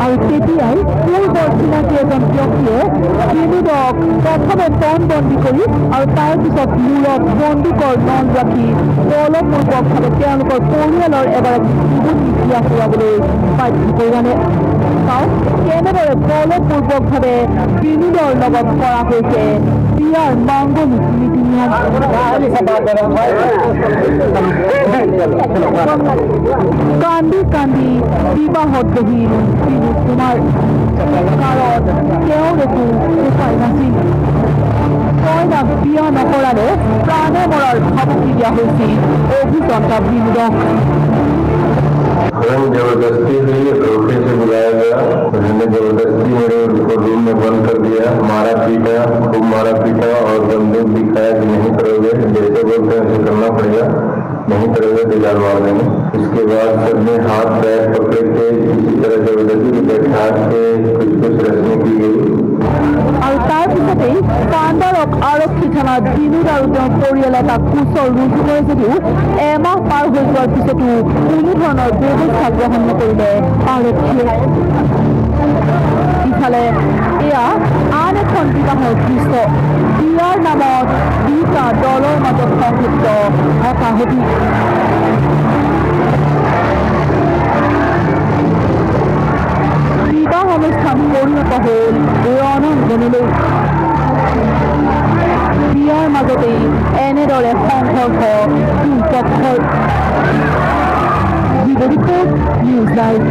আৰু তেতিয়াই পূৰ্বৰ চিনাকি এজন ব্যক্তিয়ে বিনোদক প্ৰথমে পণবন্দী কৰি আৰু তাৰ পিছত মূৰত বন্দুকৰ নল ৰাখি বলপূৰ্বকভাৱে তেওঁলোকৰ পৰিয়ালৰ এগৰাকী যুৱতী বিয়া কৰাবলৈ বাধ্য কৰিলে। চাওক কেনেদৰে বলপূৰ্বকভাৱে বিনোদৰ লগত কৰা হৈছে বিয়াৰ মাংগলিক নীতি নিয়ম। কান্দি কান্দি বিবাহত বহিল বিনোদ কুমাৰ, কাৰণ তেওঁৰ একো উপায় নাছিল। কইনাক বিয়া নকৰালে প্ৰাণে মৰাৰ ভাবুকি দিয়া হৈছিল অভিযন্তা বিনোদক। जबरदस्ती हुई, रोटी से बुलाया गया, उन्होंने जबरदस्ती मेरे उनको रूम में बंद कर दिया, मारा पीटा, खूब मारा पीटा और बंदूक दिखाया कि नहीं करोगे, जैसे बोलते हैं वैसे करना पड़ेगा, नहीं करोगे तो जान मार देंगे। इसके बाद सबने हाथ पैर पकड़े थे, इसी तरह जबरदस्ती बैठा के कुछ रस्में की गई। আৰু তাৰ পিছতেই কাণ্ডাৰক আৰক্ষী থানাত বিনোদ আৰু তেওঁৰ পৰিয়ালে তাক গোচৰ ৰুজু কৰে যদিও এমাহ পাৰ হৈ যোৱাৰ পিছতো কোনো ধৰণৰ ব্যৱস্থা গ্ৰহণ নকৰিলে আৰক্ষীয়ে। ইফালে এয়া আন এখন বিবাহৰ দৃশ্য। বিয়াৰ নামত দুটা দলৰ মাজত সংযুক্ত হতাহতি। বিবাহ অনুষ্ঠান পৰিণত হ'ল ৰণাংগনলৈ। বিয়াৰ মাজতেই এনেদৰে সংঘৰ্ষ দুই পক্ষৰ। News live.